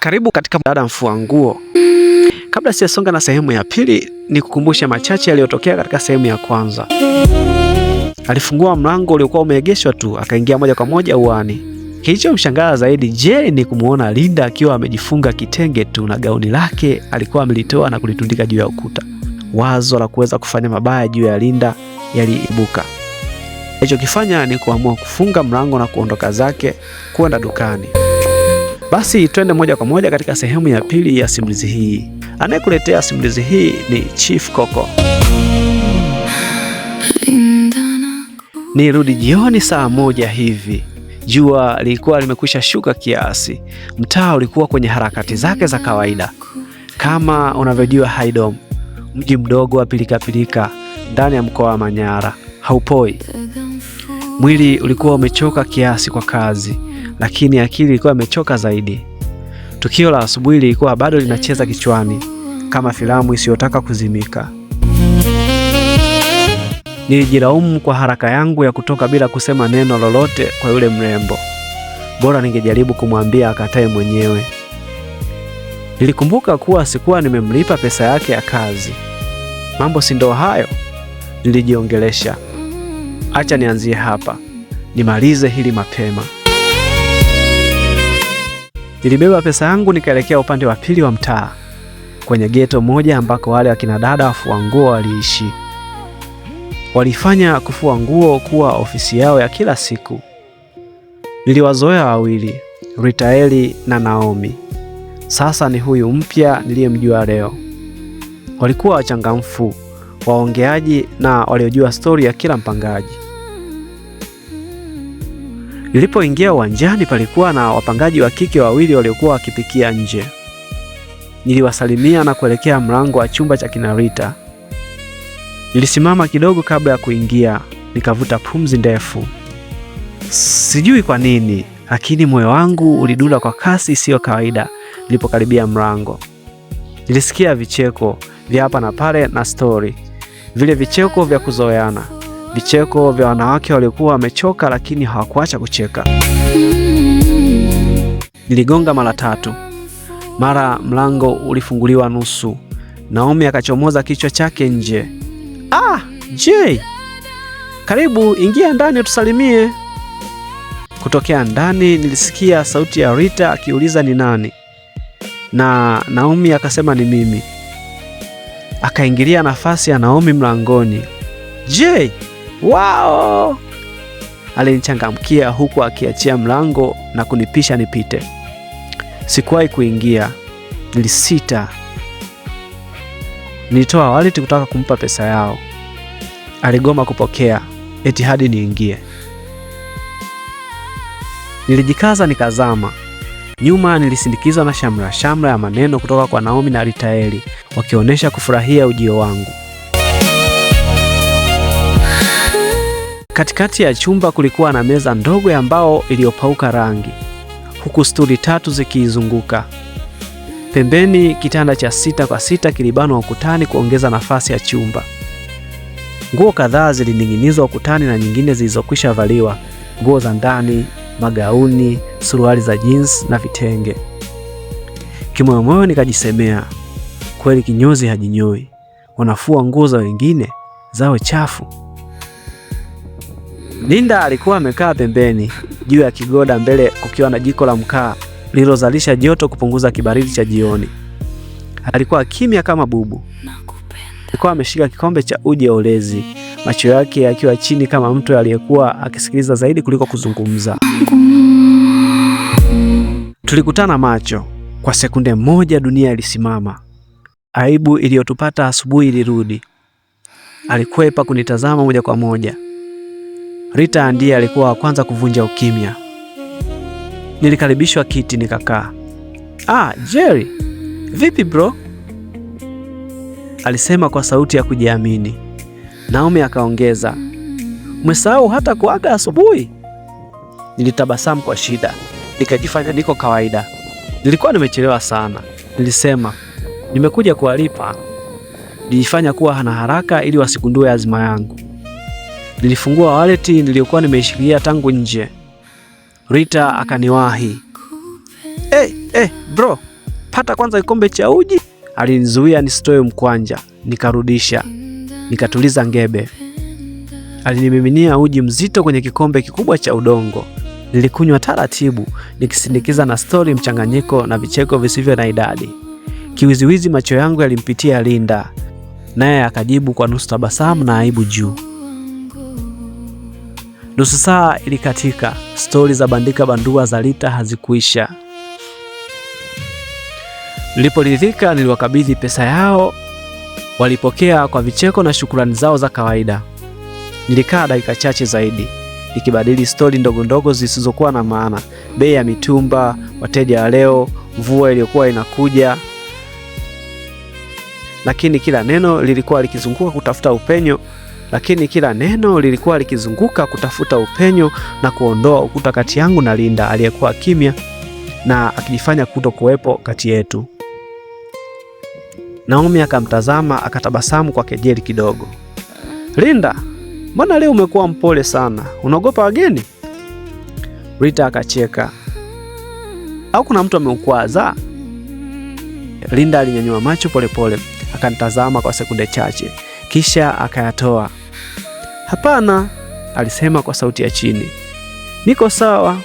Karibu katika mdada mfua nguo. Kabla sijasonga na sehemu ya pili, ni kukumbusha machache yaliyotokea katika sehemu ya kwanza. Alifungua mlango uliokuwa umeegeshwa tu, akaingia moja kwa moja uani. Kilichomshangaza zaidi, ni kumuona Linda akiwa amejifunga kitenge tu na gauni lake alikuwa amelitoa na kulitundika juu ya ukuta. Wazo la kuweza kufanya mabaya juu ya Linda yaliibuka. Alichokifanya ni kuamua kufunga mlango na kuondoka zake kwenda dukani. Basi twende moja kwa moja katika sehemu ya pili ya simulizi hii. Anayekuletea simulizi hii ni Chief Coco. Nirudi jioni saa 1 hivi. Jua lilikuwa limekwisha shuka kiasi. Mtaa ulikuwa kwenye harakati zake za kawaida. Kama unavyojua Haydom, mji mdogo wa pilika ndani ya mkoa wa Manyara, haupoi. Mwili ulikuwa umechoka kiasi kwa kazi, lakini akili ilikuwa imechoka zaidi. Tukio la asubuhi lilikuwa bado linacheza kichwani kama filamu isiyotaka kuzimika. Nilijilaumu kwa haraka yangu ya kutoka bila kusema neno lolote kwa yule mrembo. Bora ningejaribu kumwambia akatae mwenyewe. Nilikumbuka kuwa sikuwa nimemlipa pesa yake ya kazi. Mambo si ndo hayo, nilijiongelesha. Acha nianzie hapa, nimalize hili mapema. Nilibeba pesa yangu nikaelekea upande wa pili wa mtaa, kwenye geto moja ambako wale wakina dada wafua nguo waliishi. Walifanya kufua nguo kuwa ofisi yao ya kila siku. Niliwazoea wawili, Ritaeli na Naomi. Sasa ni huyu mpya niliyemjua leo. Walikuwa wachangamfu, waongeaji na waliojua stori ya kila mpangaji. Nilipoingia uwanjani, palikuwa na wapangaji wa kike wawili waliokuwa wakipikia nje. Niliwasalimia na kuelekea mlango wa chumba cha kina Rita. Nilisimama kidogo kabla ya kuingia, nikavuta pumzi ndefu. Sijui kwa nini, lakini moyo wangu ulidunda kwa kasi isiyo kawaida nilipokaribia mlango. Nilisikia vicheko vya hapa na pale na stori. Vile vicheko vya kuzoeana. Vicheko vya wanawake waliokuwa wamechoka lakini hawakuacha kucheka. Niligonga mara 3. Mara mlango ulifunguliwa nusu. Naomi akachomoza kichwa chake nje. Jay! Karibu, ingia ndani utusalimie. Kutokea ndani nilisikia sauti ya Rita akiuliza ni nani. Na Naomi akasema ni mimi. Akaingilia nafasi ya Naomi mlangoni. Jay! Wow! Alinichangamkia huku akiachia mlango na kunipisha nipite. Sikuwahi kuingia. Nilisita. Nilitoa wallet kutaka kumpa pesa yao. Aligoma kupokea, eti hadi niingie. Nilijikaza nikazama. Nyuma nilisindikizwa na shamra ya maneno kutoka kwa Naomi na Ritaeli, wakionyesha kufurahia ujio wangu. Katikati ya chumba kulikuwa na meza ndogo ya mbao iliyopauka rangi, huku stuli 3 zikiizunguka. Pembeni kitanda cha 6 kwa 6 kilibanwa ukutani kuongeza nafasi ya chumba. Nguo kadhaa zilining'inizwa ukutani na nyingine zilizokwisha valiwa, nguo za ndani, magauni, suruali za jeans na vitenge. Kimoyomoyo nikajisemea, kweli kinyozi hajinyoi, wanafua nguo za wengine, zao chafu. Linda alikuwa amekaa pembeni, juu ya kigoda mbele kukiwa na jiko la mkaa lililozalisha joto kupunguza kibaridi cha jioni. Alikuwa kimya kama bubu. Alikuwa ameshika kikombe cha uji ya ulezi, macho yake yakiwa chini kama mtu aliyekuwa akisikiliza zaidi kuliko kuzungumza. Tulikutana macho. Kwa sekunde moja dunia ilisimama. Aibu iliyotupata asubuhi ilirudi. Alikwepa kunitazama moja kwa moja. Rita ndiye alikuwa wa kwanza kuvunja ukimya. Nilikaribishwa kiti nikakaa. Jerry, vipi bro? Alisema kwa sauti ya kujiamini. Naomi akaongeza, umesahau hata kuaga asubuhi? Nilitabasamu kwa shida, nikajifanya niko kawaida. Nilikuwa nimechelewa sana. Nilisema, nimekuja kuwalipa. Nilijifanya kuwa hana haraka ili wasigundue azma yangu. Nilifungua wallet niliyokuwa nimeishikilia tangu nje. Rita akaniwahi. Bro, pata kwanza kikombe cha uji. Alinizuia nisitoe mkwanja, nikarudisha, nikatuliza ngebe. Alinimiminia uji mzito kwenye kikombe kikubwa cha udongo. Nilikunywa taratibu, nikisindikiza na stori mchanganyiko na vicheko visivyo na idadi. Kiwiziwizi macho yangu yalimpitia Linda, naye akajibu kwa nusu tabasamu na aibu juu. Nusu saa ilikatika, stori za bandika bandua za Rita hazikuisha. Niliporidhika niliwakabidhi pesa yao, walipokea kwa vicheko na shukrani zao za kawaida. Nilikaa dakika chache zaidi, nikibadili stori ndogo ndogo zisizokuwa na maana, bei ya mitumba, wateja wa leo, mvua iliyokuwa inakuja. Lakini kila neno lilikuwa likizunguka kutafuta upenyo na kuondoa ukuta kati yangu na Linda aliyekuwa kimya na akijifanya kutokuwepo kati yetu. Naomi akamtazama, akatabasamu kwa kejeli kidogo. Linda, mbona leo umekuwa mpole sana? Unaogopa wageni? Rita akacheka. Au kuna mtu ameukwaza? Linda alinyanyua macho polepole, akanitazama kwa sekunde chache, kisha akayatoa. Hapana, alisema kwa sauti ya chini. Niko sawa.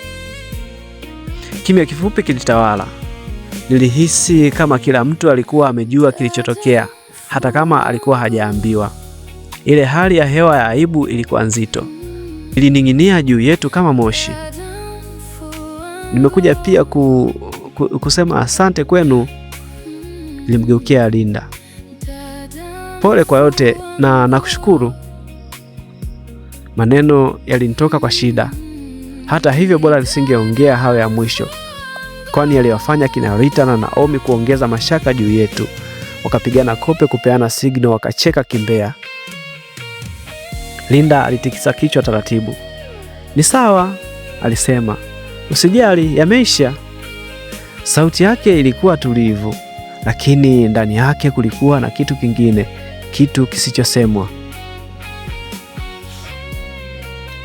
Kimya kifupi kilitawala. Nilihisi kama kila mtu alikuwa amejua kilichotokea, hata kama alikuwa hajaambiwa. Ile hali ya hewa ya aibu ilikuwa nzito, ilining'inia juu yetu kama moshi. Nimekuja pia kusema asante kwenu, nilimgeukia Linda. Pole kwa yote na nakushukuru. Maneno yalinitoka kwa shida. Hata hivyo bora nisingeongea hayo ya mwisho, kwani yaliwafanya kina Rita na Naomi kuongeza mashaka juu yetu. Wakapigana kope, kupeana signal, wakacheka kimbea. Linda alitikisa kichwa taratibu. Ni sawa, alisema. Usijali, yameisha. Sauti yake ilikuwa tulivu, lakini ndani yake kulikuwa na kitu kingine, kitu kisichosemwa.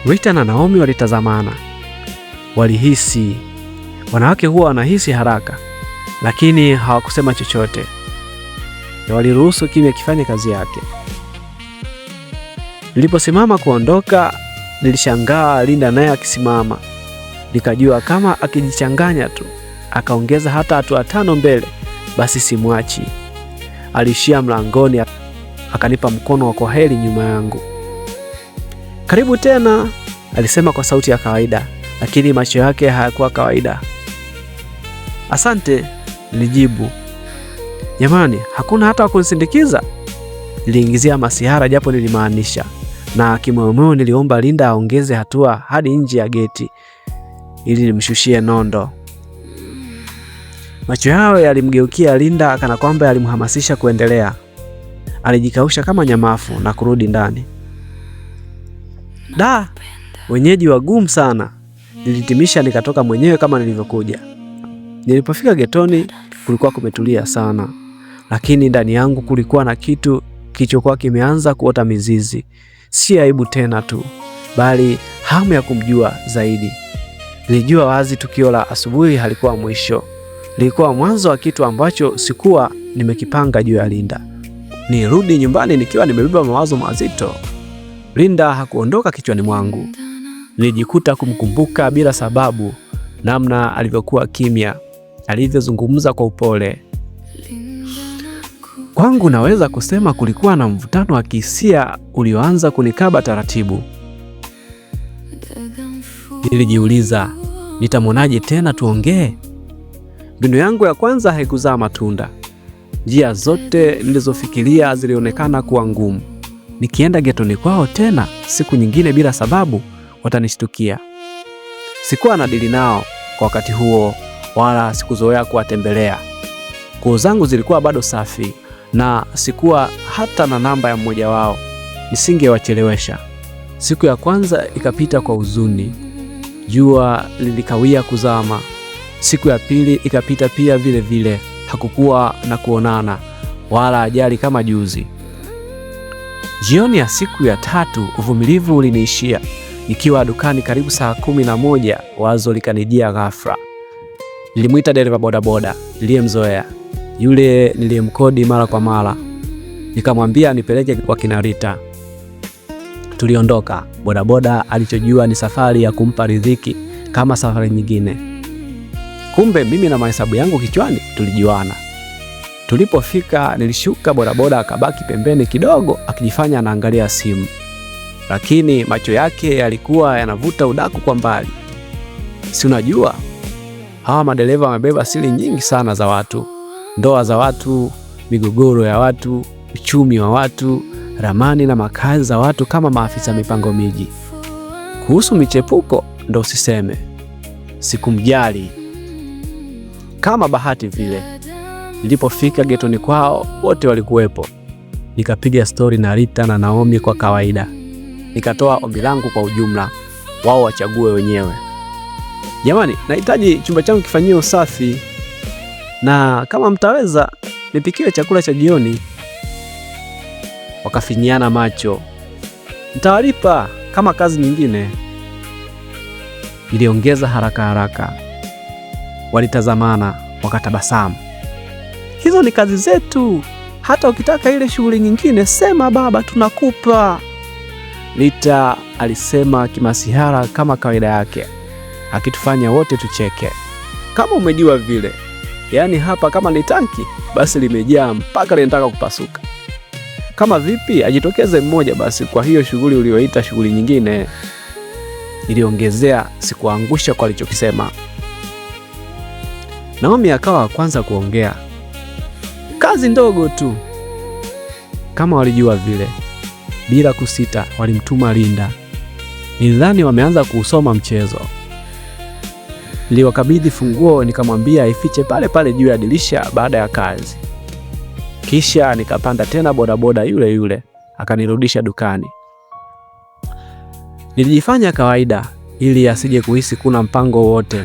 Rita na Naomi walitazamana. Walihisi. Wanawake huwa wanahisi haraka, lakini hawakusema chochote. Waliruhusu kimya kifanye kazi yake. Niliposimama kuondoka, nilishangaa Linda naye akisimama. Nikajua kama akijichanganya tu, akaongeza hata hatua 5 mbele, basi simwachi. Alishia mlangoni, akanipa mkono wa kwaheri nyuma yangu. Karibu tena, alisema kwa sauti ya kawaida, lakini macho yake hayakuwa kawaida. Asante, nilijibu. Jamani, hakuna hata wakunisindikiza? Niliingizia masihara japo nilimaanisha, na kimoyomoyo niliomba Linda aongeze hatua hadi nje ya geti ili nimshushie nondo. Macho yao yalimgeukia Linda kana kwamba yalimhamasisha kuendelea. Alijikausha kama nyamafu na kurudi ndani. Da, wenyeji wagumu sana, nilitimisha nikatoka mwenyewe kama nilivyokuja. Nilipofika getoni kulikuwa kumetulia sana, lakini ndani yangu kulikuwa na kitu kilichokuwa kimeanza kuota mizizi. Si aibu tena tu, bali hamu ya kumjua zaidi. Nilijua wazi tukio la asubuhi halikuwa mwisho. Lilikuwa mwanzo wa kitu ambacho sikuwa nimekipanga juu ya Linda. Nirudi nyumbani nikiwa nimebeba mawazo mazito. Linda hakuondoka kichwani mwangu. Nilijikuta kumkumbuka bila sababu, namna alivyokuwa kimya, alivyozungumza kwa upole. Kwangu naweza kusema kulikuwa na mvutano wa kihisia ulioanza kunikaba taratibu. Nilijiuliza, nitamwonaje tena tuongee? Mbinu yangu ya kwanza haikuzaa matunda. Njia zote nilizofikiria zilionekana kuwa ngumu. Nikienda getoni kwao tena siku nyingine bila sababu, watanishtukia. Sikuwa na dili nao kwa wakati huo, wala sikuzoea kuwatembelea. Nguo zangu zilikuwa bado safi na sikuwa hata na namba ya mmoja wao. Nisingewachelewesha. Siku ya kwanza ikapita kwa huzuni. Jua lilikawia kuzama. Siku ya pili ikapita pia vile vile. Hakukuwa na kuonana wala ajali kama juzi. Jioni ya siku ya 3 uvumilivu uliniishia. Nikiwa dukani karibu saa 11, wazo likanijia ghafla. Nilimwita dereva bodaboda. niliyemzoea, yule niliyemkodi mara kwa mara. Nikamwambia nipeleke kwa kina Rita. Tuliondoka. Bodaboda alichojua ni safari ya kumpa riziki kama safari nyingine. Kumbe mimi na mahesabu yangu kichwani tulijuana. Tulipofika nilishuka, bodaboda akabaki pembeni kidogo akijifanya anaangalia simu, lakini macho yake yalikuwa yanavuta udaku kwa mbali. Si unajua hawa madereva wamebeba siri nyingi sana za watu, ndoa za watu, migogoro ya watu, uchumi wa watu, ramani na makazi za watu kama maafisa mipango miji. Kuhusu michepuko ndo usiseme. Sikumjali. Kama bahati vile, nilipofika getoni kwao wote walikuwepo. Nikapiga stori na Rita na Naomi kwa kawaida. Nikatoa ombi langu kwa ujumla, wao wachague wenyewe. Jamani, nahitaji chumba changu kifanyiwe usafi, na kama mtaweza nipikiwe chakula cha jioni. Wakafinyiana macho. Nitawalipa kama kazi nyingine. Niliongeza haraka. Walitazamana, wakatabasamu. Hizo ni kazi zetu. Hata ukitaka ile shughuli nyingine sema baba, tunakupa. Rita alisema kimasihara kama kawaida yake, akitufanya wote tucheke. Kama umejua vile, yaani hapa kama ni tanki basi limejaa mpaka linataka kupasuka. Kama vipi ajitokeze mmoja basi kwa hiyo shughuli ulioita shughuli nyingine. Niliongezea, sikuangusha kwa alichokisema. Naomi akawa kwanza kuongea. Kazi ndogo tu. Kama walijua vile, bila kusita walimtuma Linda. Nilidhani wameanza kuusoma mchezo. Niliwakabidhi funguo, nikamwambia ifiche pale pale juu ya dirisha baada ya kazi. Kisha nikapanda tena bodaboda yule akanirudisha dukani. Nilijifanya kawaida ili asije kuhisi kuna mpango wote.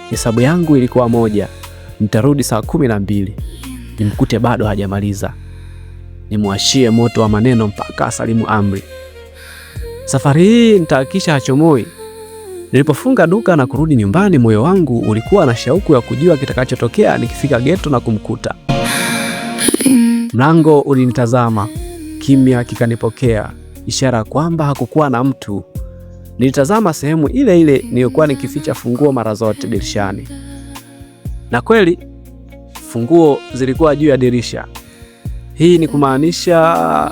Hesabu yangu ilikuwa moja, nitarudi saa 12. Nimkute bado hajamaliza. Nimwashie moto wa maneno mpaka asalimu amri. Safari hii nitahakikisha hachomoi. Nilipofunga duka na kurudi nyumbani, moyo wangu ulikuwa na shauku ya kujua kitakachotokea nikifika geto na kumkuta. Mlango ulinitazama, kimya kikanipokea, ishara kwamba hakukuwa na mtu. Nilitazama sehemu ile niliyokuwa nikificha funguo mara zote dirishani. Na kweli funguo zilikuwa juu ya dirisha. Hii ni kumaanisha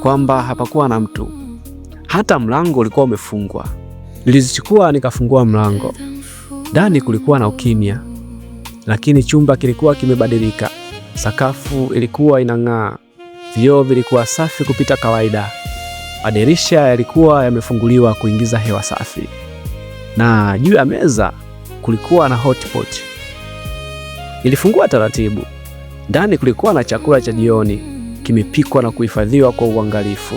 kwamba hapakuwa na mtu. Hata mlango ulikuwa umefungwa. Nilizichukua nikafungua mlango. Ndani kulikuwa na ukimya, lakini chumba kilikuwa kimebadilika. Sakafu ilikuwa inang'aa. Vioo vilikuwa safi kupita kawaida. Madirisha yalikuwa yamefunguliwa kuingiza hewa safi. Na juu ya meza kulikuwa na hotpot. Nilifungua taratibu. Ndani kulikuwa na chakula cha jioni, kimepikwa na kuhifadhiwa kwa uangalifu.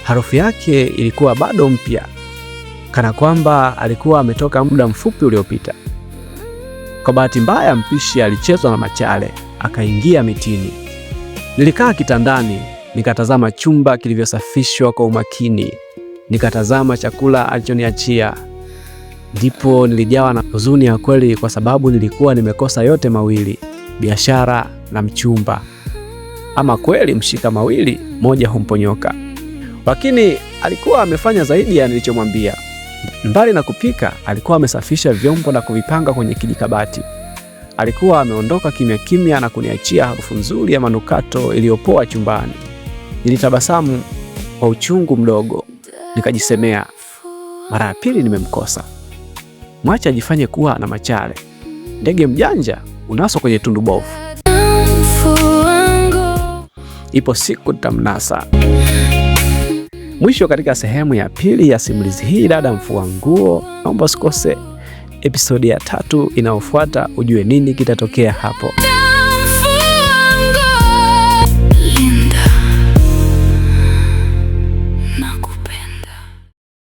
Harufu yake ilikuwa bado mpya, kana kwamba alikuwa ametoka muda mfupi uliopita. Kwa bahati mbaya mpishi alichezwa na machale, akaingia mitini. Nilikaa kitandani, nikatazama chumba kilivyosafishwa kwa umakini. Nikatazama chakula alichoniachia. Ndipo nilijawa na huzuni ya kweli, kwa sababu nilikuwa nimekosa yote mawili, biashara na mchumba. Ama kweli mshika mawili, moja humponyoka. Lakini alikuwa amefanya zaidi ya nilichomwambia. Mbali na kupika, alikuwa amesafisha vyombo na kuvipanga kwenye kijikabati. Alikuwa ameondoka kimya kimya na kuniachia harufu nzuri ya manukato iliyopoa chumbani. Nilitabasamu kwa uchungu mdogo, nikajisemea, mara ya pili nimemkosa. Mwacha ajifanye kuwa na machale. Ndege mjanja unaswa kwenye tundu bovu. Ipo siku tutamnasa. Mwisho katika sehemu ya pili ya simulizi hii Dada Mfua Nguo. Naomba usikose episodi ya 3 inayofuata ujue nini kitatokea hapo.